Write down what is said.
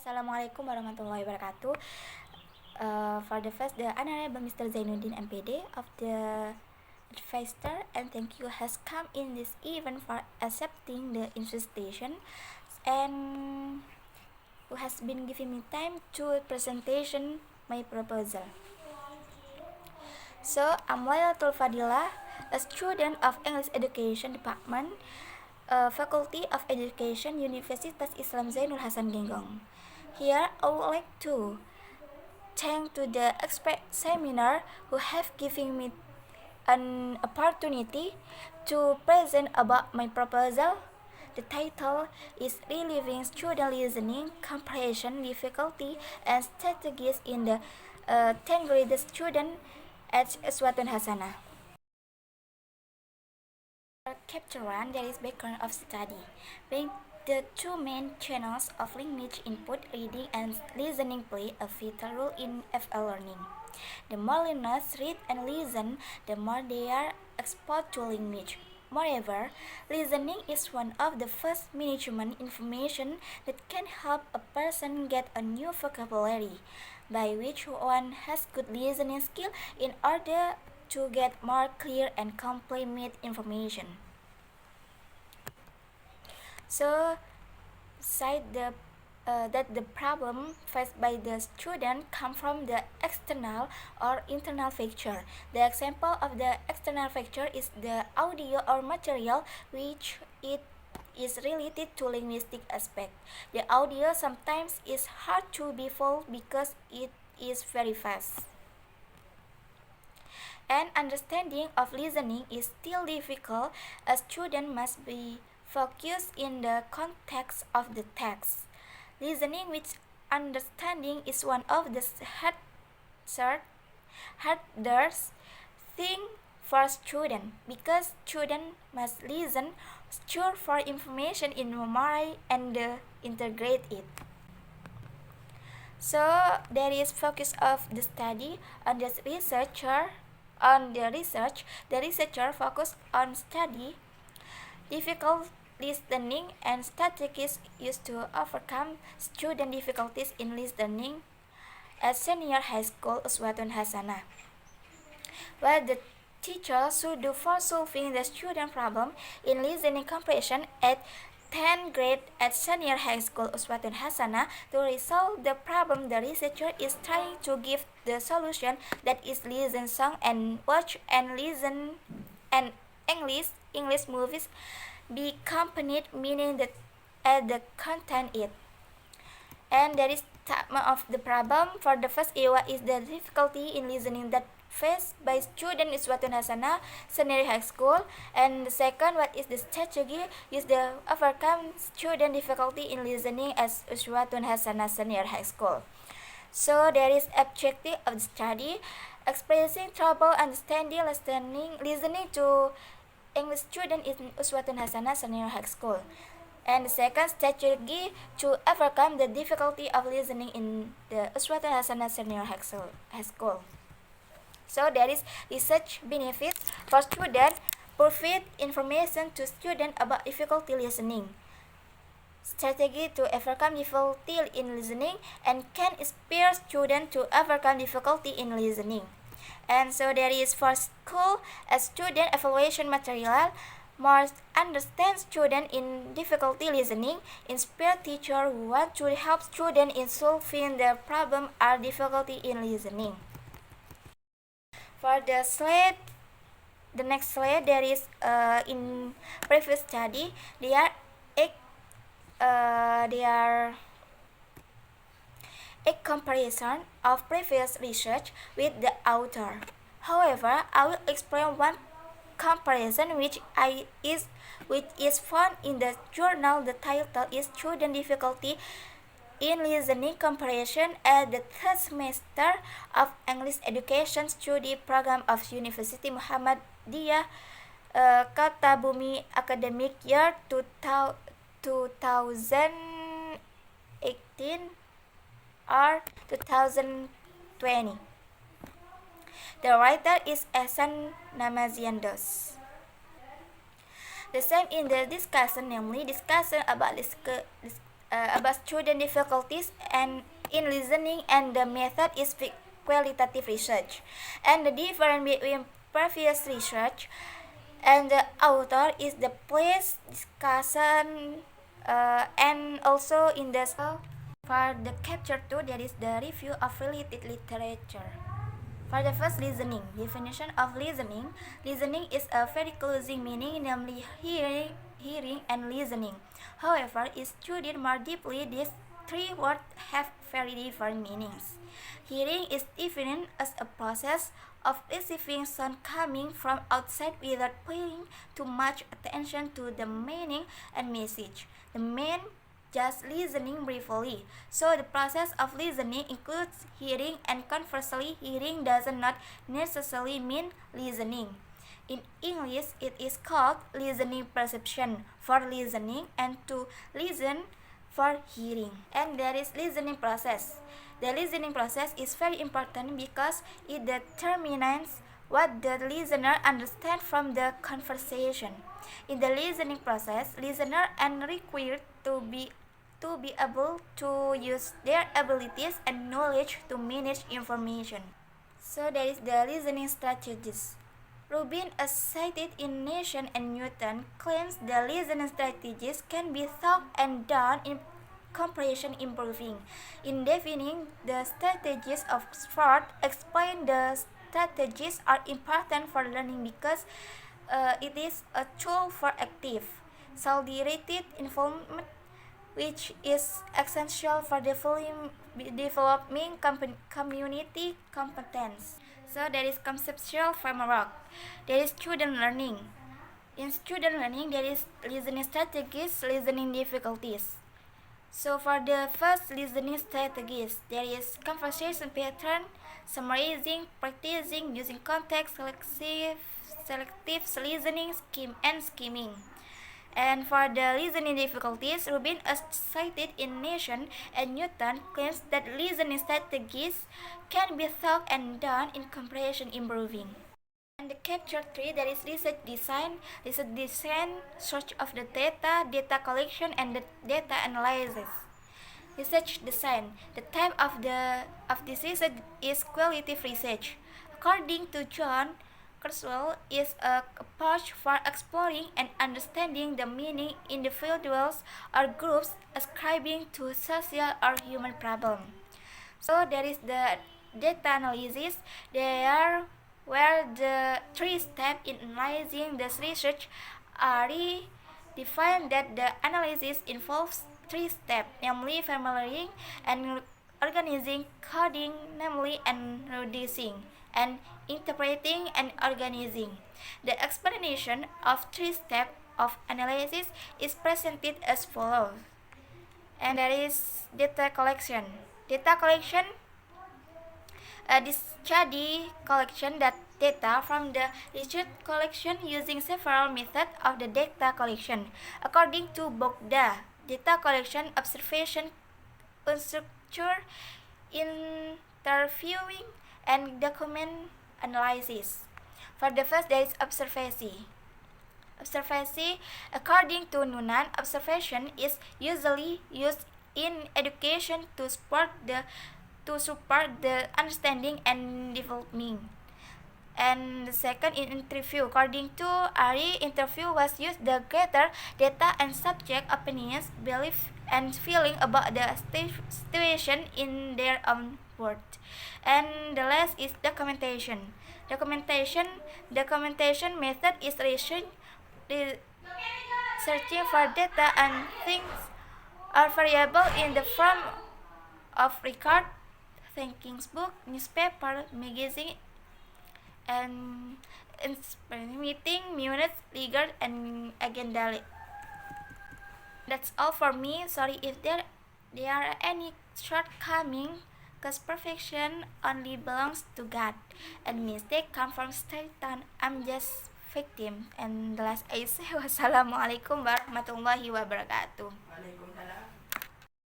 Assalamualaikum warahmatullahi wabarakatuh. For the first, the Honorable Mr. Zainuddin MPD of the advisor, and thank you has come in this event for accepting the invitation and who has been giving me time to presentation my proposal. So, I'm Wailatul Fadila, a student of English Education Department, Faculty of Education, Universitas Islam Zainul Hasan Genggong. Here, I would like to thank to the expert seminar who have given me an opportunity to present about my proposal. The title is Relieving Student Listening Comprehension Difficulty and Strategies in the 10th grade student at Uswatun Hasanah. Chapter 1, there is background of study. Being the two main channels of language input, reading and listening play a vital role in FL learning. The more learners read and listen, the more they are exposed to language. Moreover, listening is one of the first management information that can help a person get a new vocabulary, by which one has good listening skill in order to get more clear and complete information. So, cite that the problem faced by the student come from the external or internal factor. The example of the external factor is the audio or material which it is related to linguistic aspect. The audio sometimes is hard to be followed because it is very fast. And understanding of listening is still difficult. A student must be focused in the context of the text. Listening with understanding is one of the hardest thing for student because student must listen, store for information in memory and integrate it. So there is focus of the study on the researcher. The researcher focused on study difficult listening and strategies used to overcome student difficulties in listening at senior high school Uswatun Hasanah. What the teacher should do for solving the student problem in listening comprehension at 10th grade at senior high school Uswatun Hasanah. To resolve the problem, the researcher is trying to give the solution that is listen song and watch and listen and English movies be accompanied, meaning that the content it. And there is statement of the problem. For the first area is the difficulty in listening that faced by student Uswatun Hasanah Senior High School, and the second, what is the strategy is the overcome student difficulty in listening as Uswatun Hasanah Senior High School. So there is objective of the study, expressing trouble understanding listening to English student in Uswatun Hasanah Senior High School. And the second strategy to overcome the difficulty of listening in the Uswatun Hasanah Senior High School. So there is research benefits for student, provide information to student about difficulty listening, strategy to overcome difficulty in listening, and can inspire student to overcome difficulty in listening. And so there is for school a student evaluation material, more understand student in difficulty listening, inspire teacher who want to help student in solving the problem or difficulty in listening. For the slide, the next slide, there is in previous study there are a comparison of previous research with the author. However, I will explain one comparison which is found in the journal. The title is Student Difficulty in Listening Comprehension at the third semester of English Education Study Program of University Muhammadiyah Kota Bumi Academic Year 2018 or 2020. The writer is Ehsan Namaziandos. The same in the discussion, namely discussion about about student difficulties and in listening, and the method is qualitative research. And the difference between previous research and the author is the place discussion, and also in the for the chapter 2 there is the review of related literature. For the first, listening. Definition of listening. Listening is a very close meaning, namely hearing and listening. However, if studied more deeply, these three words have very different meanings. Hearing is defined as a process of receiving sound coming from outside without paying too much attention to the meaning and message. The main just listening briefly. So the process of listening includes hearing, and conversely, hearing does not necessarily mean listening. In English, it is called listening perception for listening and to listen for hearing. And there is listening process. The listening process is very important because it determines what the listener understands from the conversation. In the listening process, listeners are required to be able to use their abilities and knowledge to manage information. So that is the listening strategies. Rubin, as cited in Nation and Newton, claims the listening strategies can be thought and done in comprehension improving. In defining the strategies of SWOT, explain the strategies are important for learning because it is a tool for active, self-directed involvement, which is essential for developing community competence. So there is conceptual framework. There is student learning. In student learning, there is listening strategies, listening difficulties. So for the first listening strategies, there is conversation pattern, summarizing, practicing, using context, selective listening, skimming. And for the listening difficulties, Rubin, as cited in Nation and Newton, claims that listening strategies can be thought and done in comprehension improving. And the chapter 3, there is research design, search of the data collection, and the data analysis. Research design. The type of this research is qualitative research. According to John Kurzweil, is a approach for exploring and understanding the meaning individuals or groups ascribing to social or human problem. So there is the data analysis. There where the three steps in analyzing this research are defined that the analysis involves three steps, namely familiarizing and organizing, coding, namely and reducing, and interpreting and organizing. The explanation of three steps of analysis is presented as follows. And there is data collection. Data collection, this study collection that data from the research collection using several methods of the data collection. According to Bogda, data collection, observation, structure, interviewing, and document analysis. For the first, there is observation. Observation, according to Noonan, observation is usually used in education to support the understanding and development. And the second, in interview, according to Ari, interview was used to gather data and subject opinions, beliefs, and feeling about the situation in their own words. And the last is documentation. Documentation method is searching for data and things are variable in the form of record, thinkings book, newspaper, magazine, and meeting, minutes, legal, and agenda. That's all for me. Sorry if there are any shortcomings, because perfection only belongs to God, and mistake come from Satan. I'm just victim. And the last I say, wassalamualaikum warahmatullahi wabarakatuh.